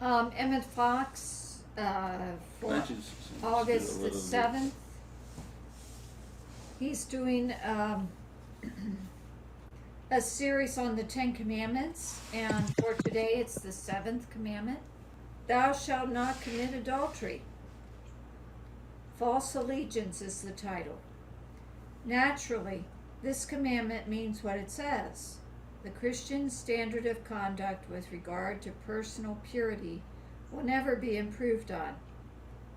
Emmett Fox, Why for don't you do a August the little bit? 7th, he's doing a series on the Ten Commandments, and for today it's the seventh commandment. Thou shalt not commit adultery. False allegiance is the title. Naturally, this commandment means what it says. The Christian standard of conduct with regard to personal purity will never be improved on.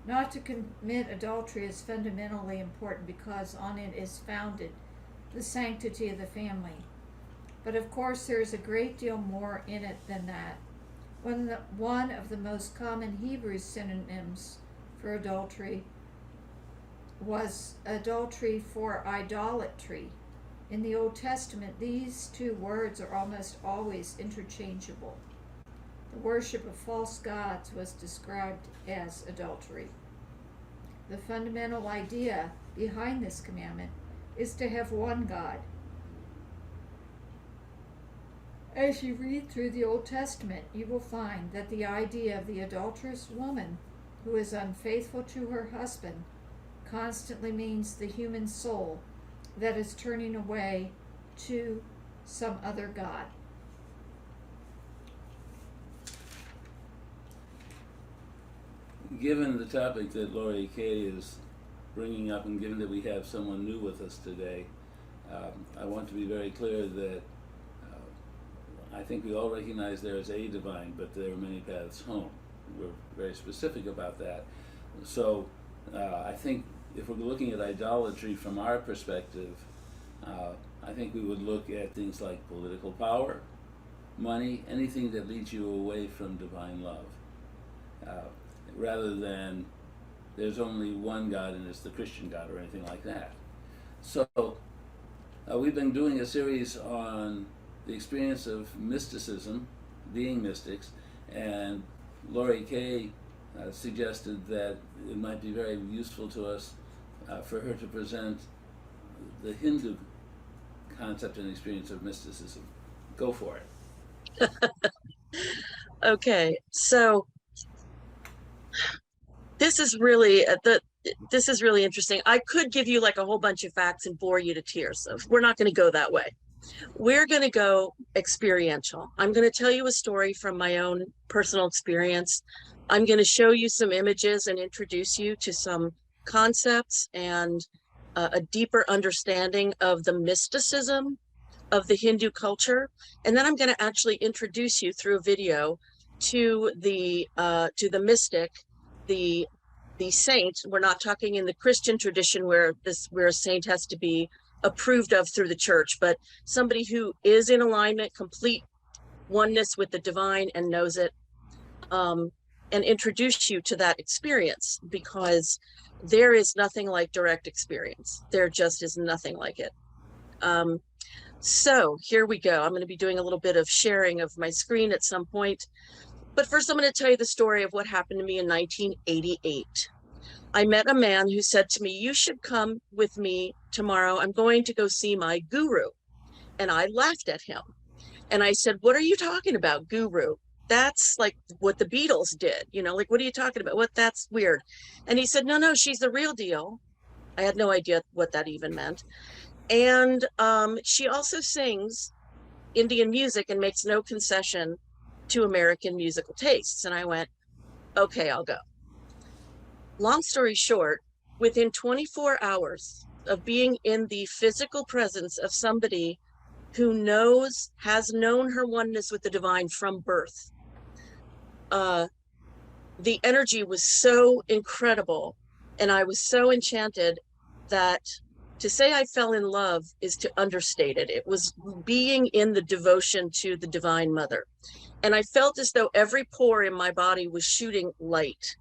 Not to commit adultery is fundamentally important because on it is founded the sanctity of the family. But of course, there is a great deal more in it than that. One of the most common Hebrew synonyms for adultery was adultery for idolatry. In the Old Testament, these two words are almost always interchangeable. The worship of false gods was described as adultery. The fundamental idea behind this commandment is to have one God. As you read through the Old Testament, you will find that the idea of the adulterous woman who is unfaithful to her husband constantly means the human soul that is turning away to some other God. Given the topic that Laurie Kay is bringing up, and given that we have someone new with us today, I want to be very clear that I think we all recognize there is a divine, but there are many paths home. We're very specific about that. So I think if we're looking at idolatry from our perspective, I think we would look at things like political power, money, anything that leads you away from divine love, rather than there's only one God and it's the Christian God or anything like that. So we've been doing a series on the experience of mysticism, being mystics, and Laurie Kay suggested that it might be very useful to us for her to present the Hindu concept and experience of mysticism. Go for it. Okay, so this is really this is really interesting. I could give you like a whole bunch of facts and bore you to tears. So we're not going to go that way. We're going to go experiential. I'm going to tell you a story from my own personal experience. I'm going to show you some images and introduce you to some concepts and a deeper understanding of the mysticism of the Hindu culture. And then I'm going to actually introduce you through a video to the mystic, the saint. We're not talking in the Christian tradition where a saint has to be approved of through the church, but somebody who is in alignment, complete oneness with the divine and knows it, and introduce you to that experience, because there is nothing like direct experience. There just is nothing like it. So here we go. I'm going to be doing a little bit of sharing of my screen at some point. But first, I'm going to tell you the story of what happened to me in 1988. I met a man who said to me, "You should come with me tomorrow. I'm going to go see my guru." And I laughed at him. And I said, "What are you talking about, guru? That's like what the Beatles did. Like, what are you talking about? What? That's weird." And he said, "No, she's the real deal." I had no idea what that even meant. And she also sings Indian music and makes no concession to American musical tastes. And I went, okay, I'll go. Long story short, within 24 hours of being in the physical presence of somebody who has known her oneness with the divine from birth, the energy was so incredible, and I was so enchanted that to say I fell in love is to understate it. It was being in the devotion to the Divine Mother. And I felt as though every pore in my body was shooting light.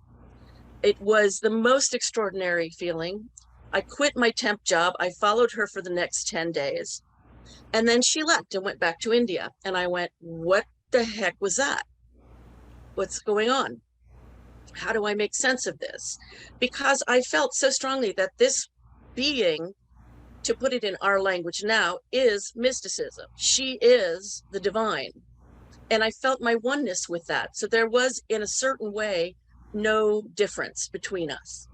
It was the most extraordinary feeling. I quit my temp job. I followed her for the next 10 days. And then she left and went back to India. And I went, what the heck was that? What's going on? How do I make sense of this? Because I felt so strongly that this being, to put it in our language now, is mysticism. She is the divine. And I felt my oneness with that. So there was, in a certain way, no difference between us.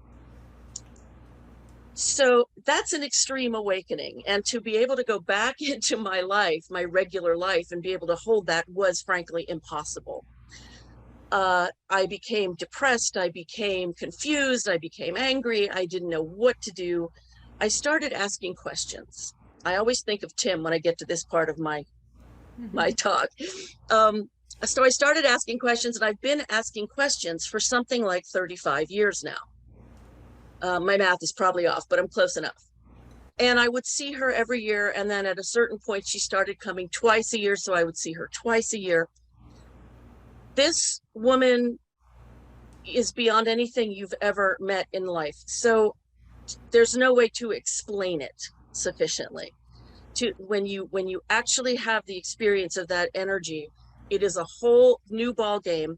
So that's an extreme awakening. And to be able to go back into my life, my regular life, and be able to hold that was frankly impossible. I became depressed. I became confused. I became angry. I didn't know what to do. I started asking questions. I always think of Tim when I get to this part of my talk. So I started asking questions, and I've been asking questions for something like 35 years now. My math is probably off, but I'm close enough. And I would see her every year. And then at a certain point, she started coming twice a year. So I would see her twice a year. This woman is beyond anything you've ever met in life. So there's no way to explain it sufficiently. When you actually have the experience of that energy, it is a whole new ball game.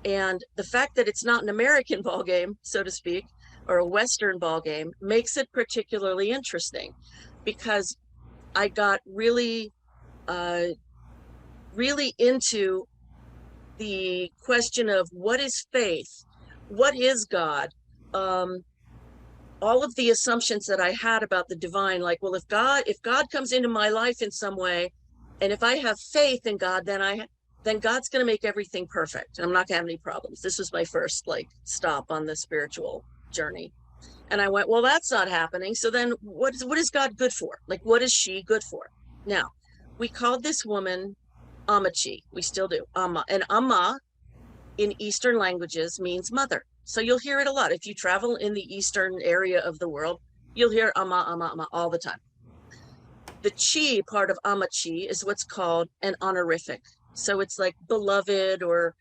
And the fact that it's not an American ball game, so to speak, or a Western ball game, makes it particularly interesting, because I got really into the question of what is faith, what is God, all of the assumptions that I had about the divine, like, well, if God comes into my life in some way, and if I have faith in God, then God's going to make everything perfect. And I'm not going to have any problems. This was my first stop on the spiritual journey. And I went, well, that's not happening. So then what is God good for? Like, what is she good for? Now, we called this woman Amachi. We still do, Amma. And Amma in Eastern languages means mother. So you'll hear it a lot. If you travel in the Eastern area of the world, you'll hear Amma, Amma, Amma all the time. The chi part of Amachi is what's called an honorific. So it's like beloved or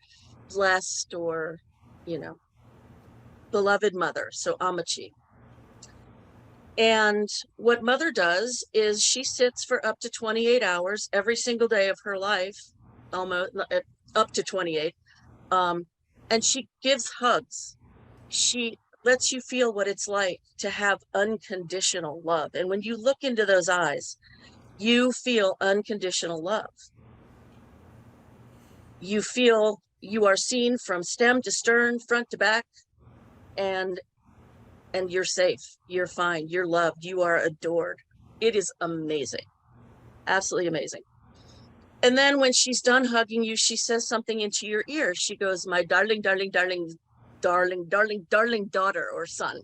blessed or, beloved mother. So Amachi. And what mother does is she sits for up to 28 hours every single day of her life, almost up to 28. And she gives hugs. She lets you feel what it's like to have unconditional love. And when you look into those eyes, you feel unconditional love. You feel you are seen from stem to stern, front to back, and you're safe, you're fine, you're loved, you are adored. It is amazing, absolutely amazing. And then when she's done hugging you, she says something into your ear. She goes, my darling, darling, darling, darling, darling, darling daughter or son.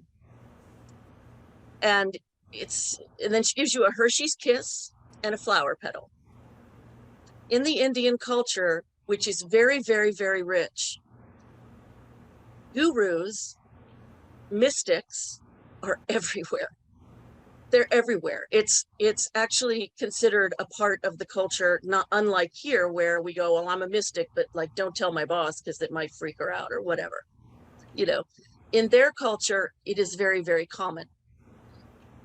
And then she gives you a Hershey's kiss and a flower petal. In the Indian culture, which is very, very, very rich, gurus, mystics are everywhere. They're everywhere. It's actually considered a part of the culture, not unlike here where we go, well, I'm a mystic, but don't tell my boss because it might freak her out or whatever. In their culture, it is very, very common.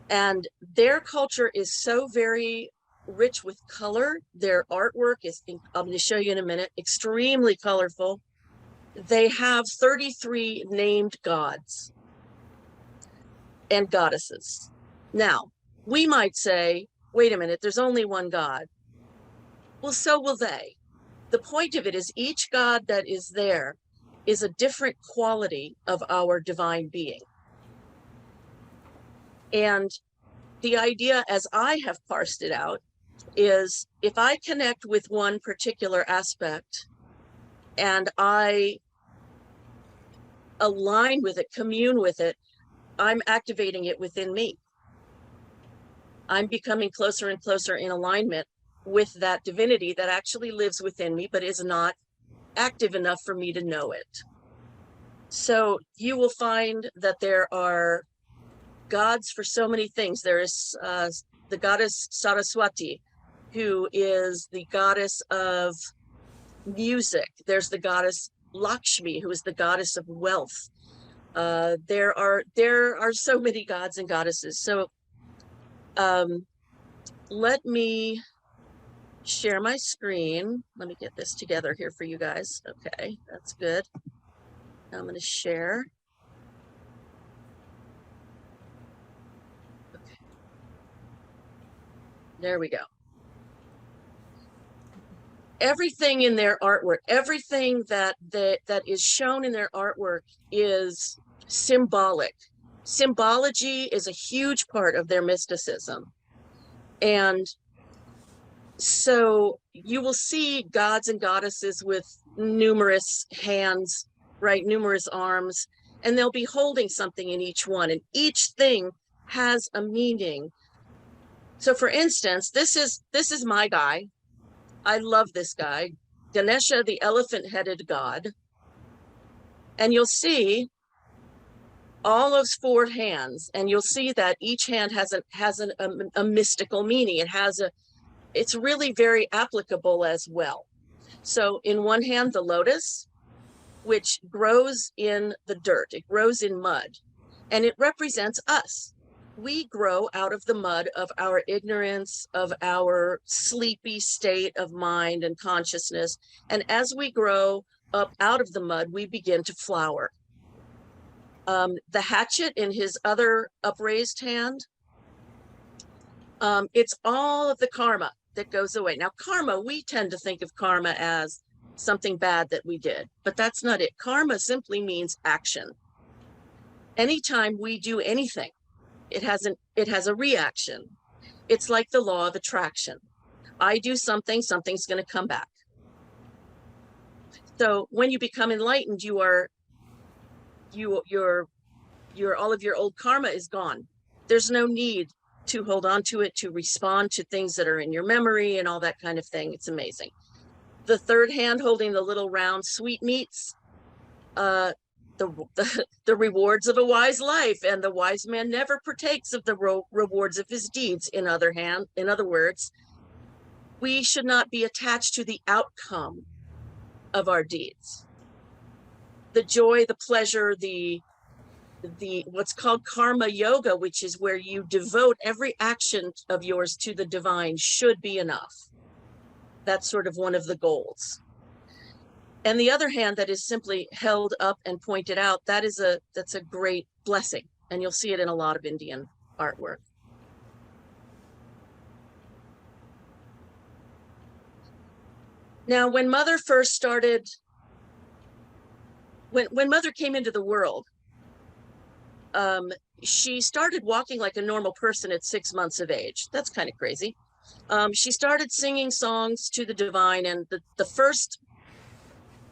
And their culture is so very rich with color. Their artwork is, I'm going to show you in a minute, extremely colorful. They have 33 named gods and goddesses. Now, we might say, wait a minute, there's only one God. Well, so will they. The point of it is each God that is there is a different quality of our divine being. And the idea, as I have parsed it out, is if I connect with one particular aspect and I align with it, commune with it, I'm activating it within me. I'm becoming closer and closer in alignment with that divinity that actually lives within me, but is not active enough for me to know it. So you will find that there are gods for so many things. There is the goddess Saraswati, who is the goddess of music. There's the goddess Lakshmi, who is the goddess of wealth. There are so many gods and goddesses. So let me share my screen. Let me get this together here for you guys. Okay, that's good. Now I'm going to share. Okay. There we go. everything in their artwork, everything that is shown in their artwork is symbolic. Symbology is a huge part of their mysticism. And so you will see gods and goddesses with numerous hands, right? Numerous arms, and they'll be holding something in each one, and each thing has a meaning. So for instance, this is my guy. I love this guy, Ganesha, the elephant-headed god. And you'll see all those 4 hands, and you'll see that each hand has a mystical meaning. It's really very applicable as well. So in one hand, the lotus, which grows in the dirt, it grows in mud, and it represents us. We grow out of the mud of our ignorance, of our sleepy state of mind and consciousness. And as we grow up out of the mud, we begin to flower. The hatchet in his other upraised hand, it's all of the karma that goes away. Now, karma, we tend to think of karma as something bad that we did, but that's not it. Karma simply means action. Anytime we do anything, it has a reaction. It's like the law of attraction. I do something, something's going to come back. So when you become enlightened, your all of your old karma is gone. There's no need to hold on to it, to respond to things that are in your memory and all that kind of thing. It's amazing. The third hand holding the little round sweetmeats, the rewards of a wise life, and the wise man never partakes of the rewards of his deeds. In other words, we should not be attached to the outcome of our deeds. The joy, the pleasure, the what's called karma yoga, which is where you devote every action of yours to the divine, should be enough. That's sort of one of the goals. And the other hand that is simply held up and pointed out, that's a great blessing. And you'll see it in a lot of Indian artwork. Now, when Mother first started, when Mother came into the world, she started walking like a normal person at 6 months of age. That's kind of crazy. She started singing songs to the divine, and the first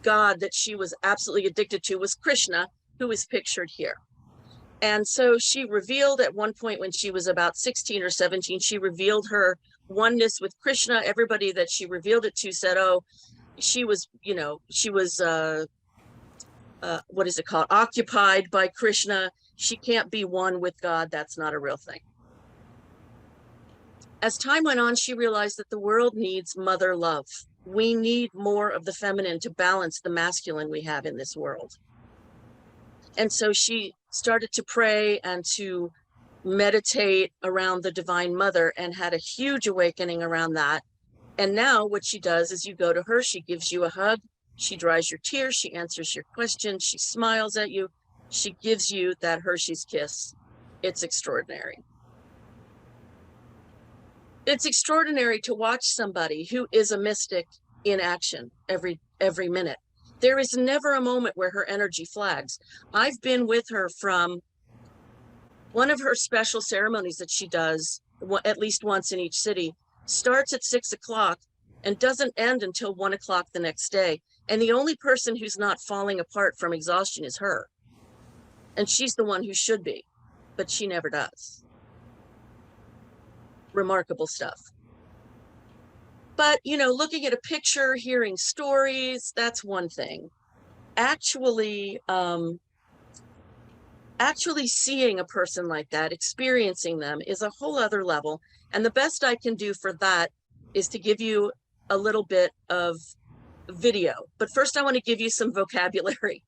god that she was absolutely addicted to was Krishna, who is pictured here. And so she revealed at one point when she was about 16 or 17, she revealed her oneness with Krishna. Everybody that she revealed it to said, oh, she was what is it called? Occupied by Krishna. She can't be one with God. That's not a real thing. As time went on, she realized that the world needs mother love. We need more of the feminine to balance the masculine we have in this world. And so she started to pray and to meditate around the Divine Mother and had a huge awakening around that. And now what she does is you go to her, she gives you a hug, she dries your tears, she answers your questions, she smiles at you, she gives you that Hershey's kiss. It's extraordinary. It's extraordinary to watch somebody who is a mystic in action every minute. There is never a moment where her energy flags. I've been with her from one of her special ceremonies that she does at least once in each city, starts at 6 o'clock and doesn't end until 1 o'clock the next day. And the only person who's not falling apart from exhaustion is her. And she's the one who should be, but she never does. Remarkable stuff. But, you know, looking at a picture, hearing stories, that's one thing. Actually seeing a person like that, experiencing them, is a whole other level. And the best I can do for that is to give you a little bit of video. But first I want to give you some vocabulary.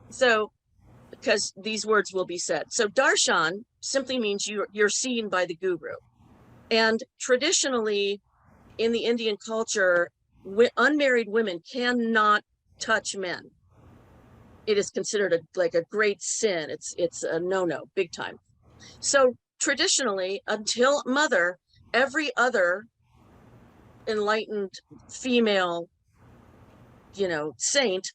So, because these words will be said. So darshan simply means you're seen by the guru. And traditionally in the Indian culture, unmarried women cannot touch men. It is considered like a great sin. It's a no-no, big time. So traditionally, until Mother, every other enlightened female saint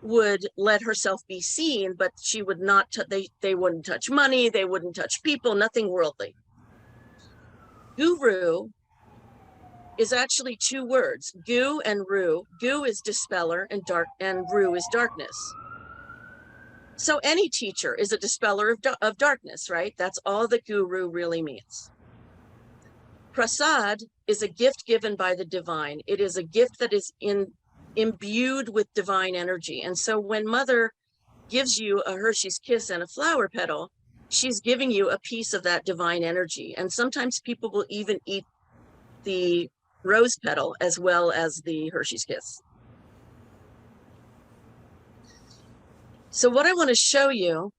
would let herself be seen, but she would not, they wouldn't touch money, they wouldn't touch people, nothing worldly. Guru is actually two words, gu and ru. Gu is dispeller and ru is darkness. So any teacher is a dispeller of darkness, right? That's all that guru really means. Prasad is a gift given by the divine. It is a gift that is imbued with divine energy. And so when Mother gives you a Hershey's Kiss and a flower petal, she's giving you a piece of that divine energy. And sometimes people will even eat the rose petal as well as the Hershey's Kiss. So what I want to show you,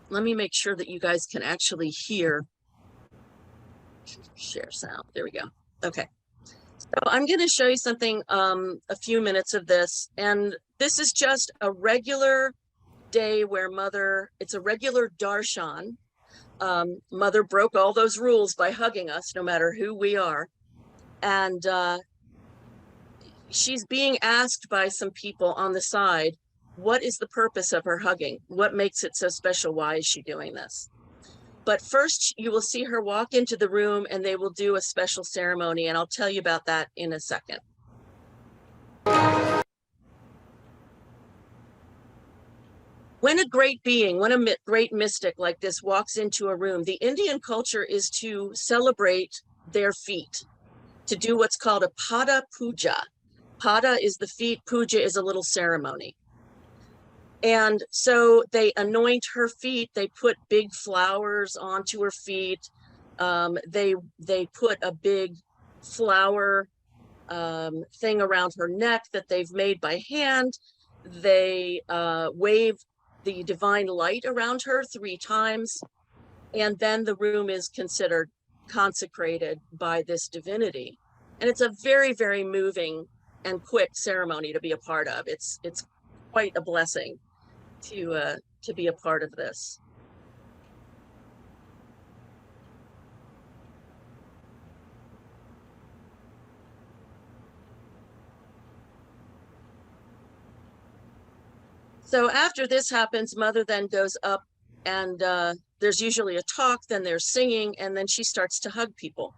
let me make sure that you guys can actually hear. Share sound. There we go. Okay. So I'm going to show you something, a few minutes of this. And this is just a regular day where it's a regular darshan. Mother broke all those rules by hugging us, no matter who we are. And she's being asked by some people on the side, what is the purpose of her hugging? What makes it so special? Why is she doing this? But first, you will see her walk into the room and they will do a special ceremony. And I'll tell you about that in a second. When a great being, when a great mystic like this walks into a room, the Indian culture is to celebrate their feet, to do what's called a pada puja. Pada is the feet, puja is a little ceremony. And so they anoint her feet, they put big flowers onto her feet, they put a big flower thing around her neck that they've made by hand. They wave the divine light around her 3 times, and then the room is considered consecrated by this divinity. And it's a very, very moving and quick ceremony to be a part of. It's quite a blessing to be a part of this. So after this happens, Mother then goes up and there's usually a talk, then there's singing, and then she starts to hug people.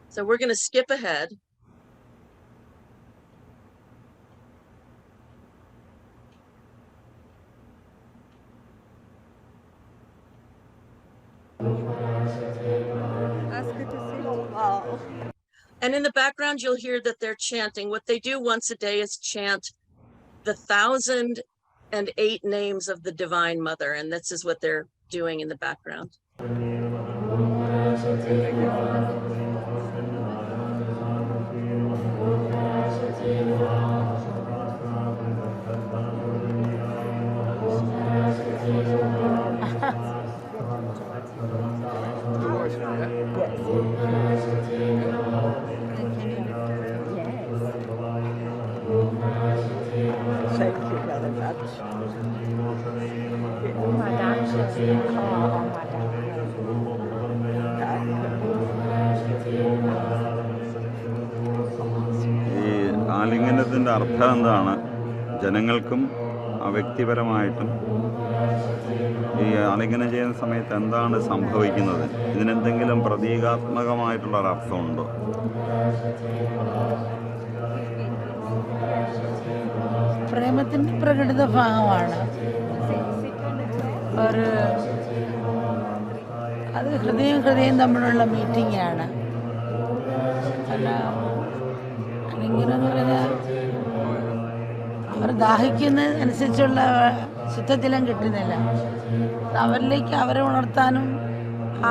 So we're going to skip ahead. And in the background, you'll hear that they're chanting. What they do once a day is chant the 1,008 names of the Divine Mother. And this is what they're doing in the background. Thank you very much. Oh my gosh. ഈ ആലിംഗനത്തിൻ്റെ അർത്ഥം എന്താണ്? ജനങ്ങൾക്കും വ്യക്തിപരമായിട്ടും ഈ ആലിംഗനം ചെയ്യുന്ന സമയത്ത് എന്താണ് സംഭവിക്കുന്നത്? ഇതിനെന്തെങ്കിലും പ്രതീകാത്മകമായിട്ടുള്ള ഒരർത്ഥമുണ്ടോ? പ്രേമത്തിൻ്റെ പ്രകടിത ഭാഗമാണ്. അത് ഹൃദയം തമ്മിലുള്ള മീറ്റിംഗാണ്. അല്ല, ഇങ്ങനെയെന്ന് പറഞ്ഞാൽ അവർ ദാഹിക്കുന്നതനുസരിച്ചുള്ള ശുദ്ധജലം കിട്ടുന്നില്ല. അവരിലേക്ക് അവരെ ഉണർത്താനും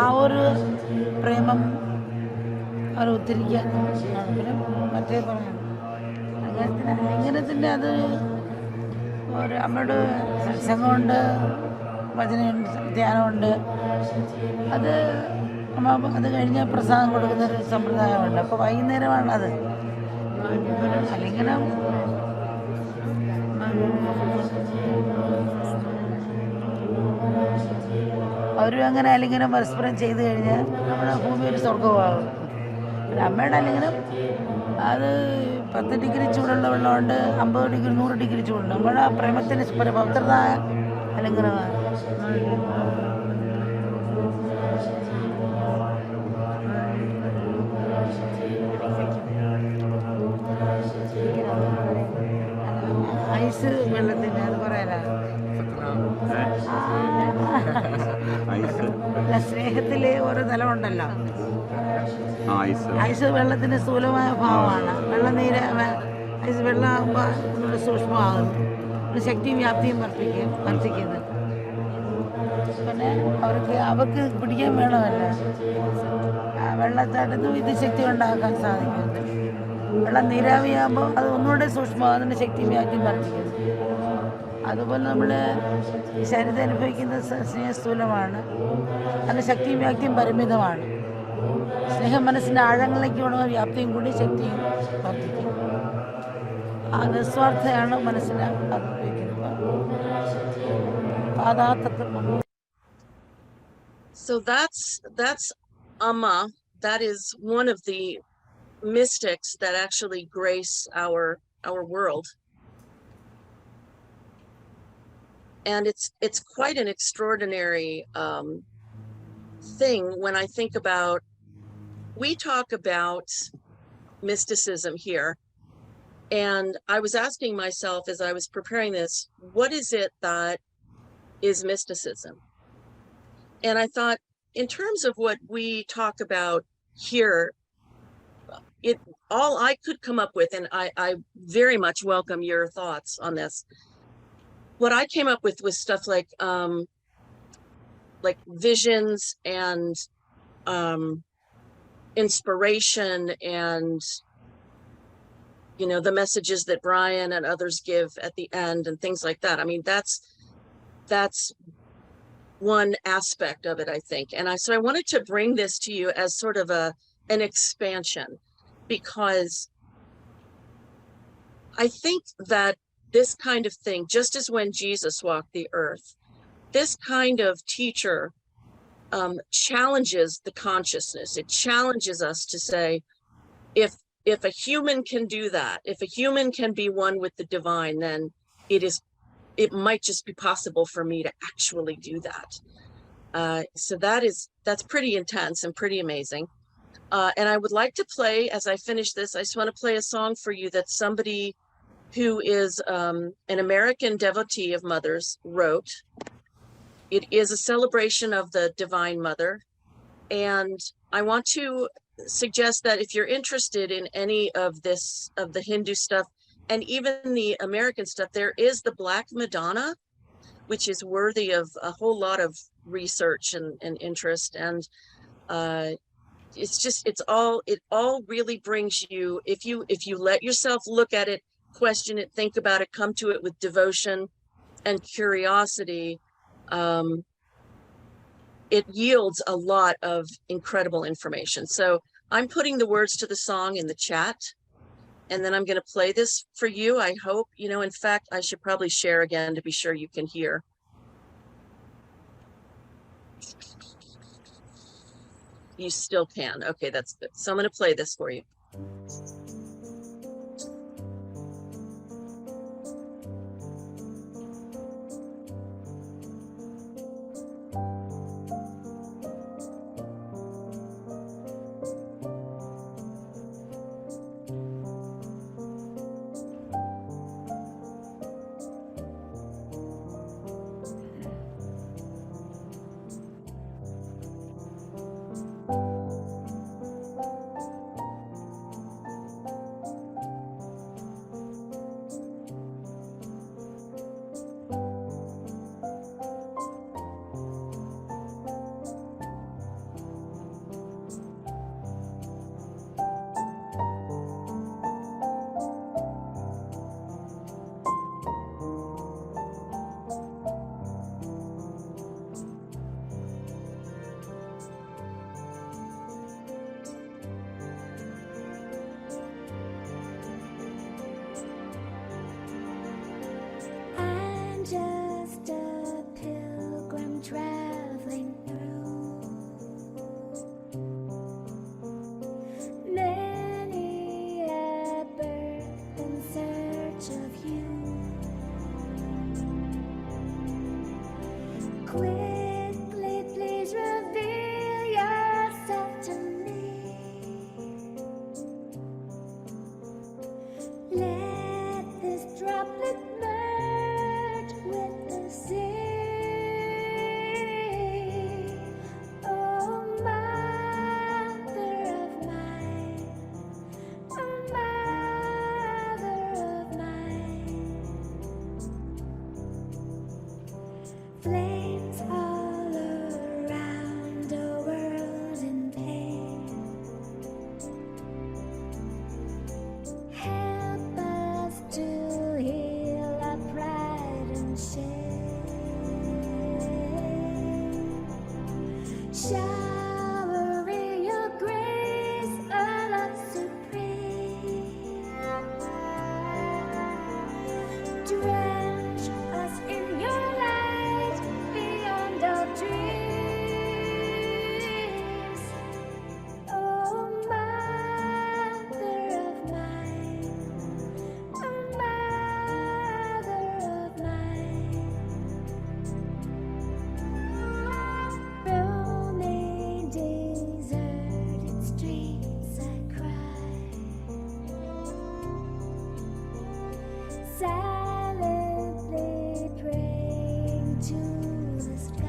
ആ ഒരു പ്രേമം അവരെ ഉദ്ധരിക്കാനും പിന്നെ മറ്റേ പറയാം ലിംഗനത്തിൻ്റെ അത് ഒരു അമ്മയുടെ സത്സംഗമുണ്ട്, ഭജനയുണ്ട്, ധ്യാനമുണ്ട്. അത് അത് കഴിഞ്ഞ് പ്രസാദം കൊടുക്കുന്നൊരു സമ്പ്രദായമുണ്ട്. അപ്പോൾ വൈകുന്നേരമാണ് അത്. അലിംഗനം അവരും അങ്ങനെ അലിംഗനം പരസ്പരം ചെയ്തു കഴിഞ്ഞാൽ നമ്മുടെ ഭൂമി ഒരു സ്വർഗമാകും. പിന്നെ അമ്മയുടെ ആലിംഗനം അത് 10 ഡിഗ്രി ചൂടുള്ള വെള്ളമുണ്ട്, 50 ഡിഗ്രി 100 ഡിഗ്രി ചൂടുണ്ട്. നമ്മുടെ ആ പ്രേമത്തിന് പവിത്രത ആലിംഗനമാണ്. ഐസ് വെള്ളത്തിൻ്റെ അത് പറയാനാണ് സ്നേഹത്തിൽ ഓരോ തലമുണ്ടല്ലോ. ഐസ് വെള്ളത്തിന് സ്ഥൂലമായ ഭാവമാണ്. വെള്ളനീര് ഐസ് വെള്ളമാകുമ്പോൾ സൂക്ഷ്മമാകുന്നു, ശക്തിയും വ്യാപ്തിയും വർദ്ധിക്കുന്നു. പിന്നെ അവർക്ക് പിടിക്കാൻ വേണമല്ല, വെള്ളച്ചാട്ടത്തും ഇത് ശക്തി ഉണ്ടാക്കാൻ സാധിക്കും. വെള്ളം നീരാവിയാകുമ്പോൾ അത് ഒന്നുകൂടെ സൂക്ഷ്മമാകും, അതിൻ്റെ ശക്തിയും വ്യാപ്തിയും വർദ്ധിക്കുന്നു. അതുപോലെ നമ്മൾ ശരീരത്തെ അനുഭവിക്കുന്ന സ്നേഹ സ്ഥൂലമാണ്, അതിൻ്റെ ശക്തിയും വ്യാപ്തിയും പരിമിതമാണ്. സ്നേഹം മനസ്സിൻ്റെ ആഴങ്ങളിലേക്ക് വേണമെങ്കിൽ വ്യാപ്തിയും കൂടി ശക്തിയും വർദ്ധിക്കും. ആ നിസ്വാർത്ഥയാണ് മനസ്സിനെ അനുഭവിക്കുന്നത്. So that's Amma. That is one of the mystics that actually grace our world. And it's quite an extraordinary thing when I think about, we talk about mysticism here. And I was asking myself as I was preparing this, what is it that is mysticism? And I thought, in terms of what we talk about here, all I could come up with, and I very much welcome your thoughts on this. What I came up with was stuff like visions and inspiration, and the messages that Brian and others give at the end and things like that. I mean, that's one aspect of it, I think. And so I wanted to bring this to you as sort of an expansion, because I think that this kind of thing, just as when Jesus walked the earth, this kind of teacher challenges the consciousness. It challenges us to say, if a human can do that, if a human can be one with the divine, then it might just be possible for me to actually do that. So that's pretty intense and pretty amazing. And I would like to play, as I finish this, I just want to play a song for you that somebody who is an American devotee of Mother's wrote. It is a celebration of the Divine Mother. And I want to suggest that if you're interested in any of the Hindu stuff, and even the American stuff, there is the Black Madonna, which is worthy of a whole lot of research and interest. And it all really brings you, if you let yourself look at it, question it, think about it, come to it with devotion and curiosity, it yields a lot of incredible information. So I'm putting the words to the song in the chat, and then I'm going to play this for you. I hope, in fact, I should probably share again to be sure you can hear. You still can. Okay, that's good. So I'm going to play this for you. Let this droplet merge with the sea. Oh, mother of mine, oh, mother of mine. Flames all around, a world in pain. Help us to heal our pride and shame. Showering your grace, our love supreme. Drench us in your light beyond our dreams. Oh, mother of mine, oh, mother of mine. Roaming deserted streets, I cry. Silently praying to the sky.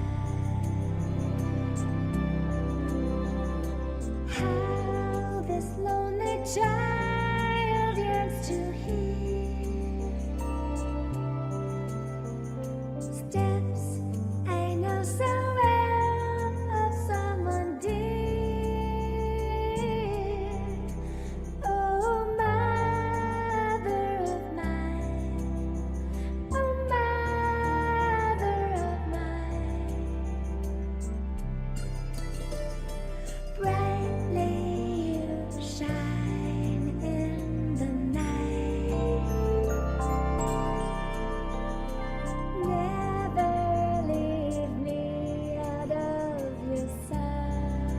How this lonely child yearns to hear steps I know so well of someone dear. Oh, mother of mine, oh, mother of mine. Brightly you shine in the night. Never leave me out of your sight.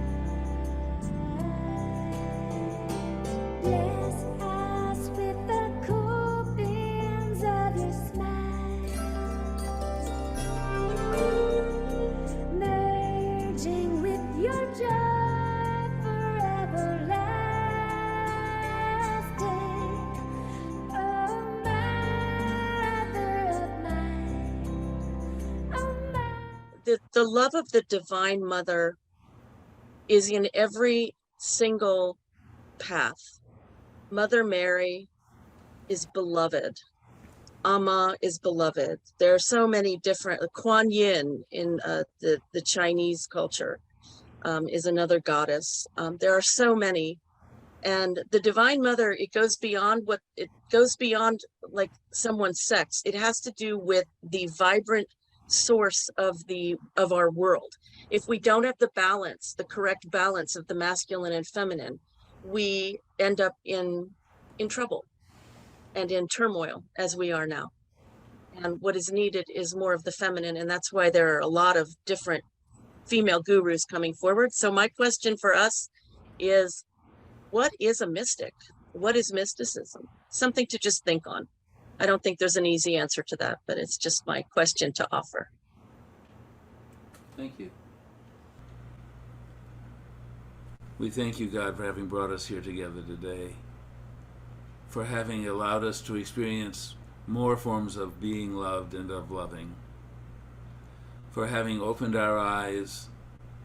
Bless us with the cool beams of your smile, merging with your joy forever lasting. Oh, mother of mine, oh, The love of the Divine Mother is in every single path. Mother Mary is beloved. Amma is beloved. There are so many different. Kuan Yin in the Chinese culture is another goddess. There are so many, and the Divine Mother, it goes beyond like someone's sex. It has to do with the vibrant source of our world. If we don't have the balance, the correct balance of the masculine and feminine, we end up in trouble and in turmoil, as we are now. And what is needed is more of the feminine, and that's why there are a lot of different female gurus coming forward. So my question for us is, what is a mystic? What is mysticism? Something to just think on. I don't think there's an easy answer to that, but it's just my question to offer. Thank you. We thank you, God, for having brought us here together today, for having allowed us to experience more forms of being loved and of loving, for having opened our eyes,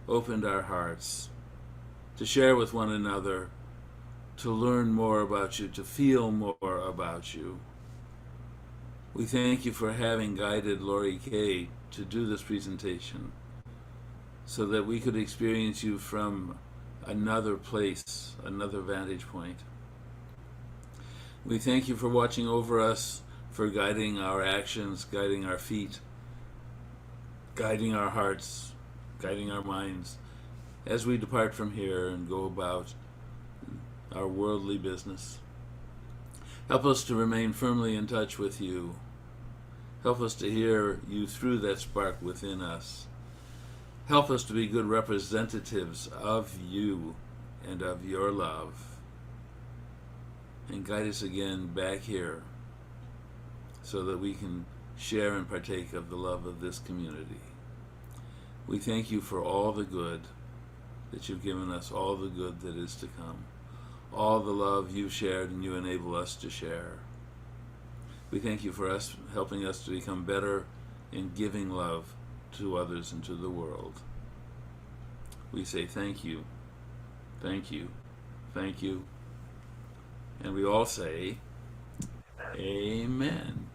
opened our hearts, to share with one another, to learn more about you, to feel more about you. We thank you for having guided Lori Kay to do this presentation so that we could experience you from another place, another vantage point. We thank you for watching over us, for guiding our actions, guiding our feet, guiding our hearts, guiding our minds as we depart from here and go about our worldly business. Help us to remain firmly in touch with you. Help us to hear you through that spark within us. Help us to be good representatives of you and of your love. And guide us again back here so that we can share and partake of the love of this community. We thank you for all the good that you've given us, all the good that is to come, all the love you've shared and you enable us to share. We thank you for us helping us to become better in giving love to others and to the world. We say thank you, thank you, thank you. And we all say, Amen.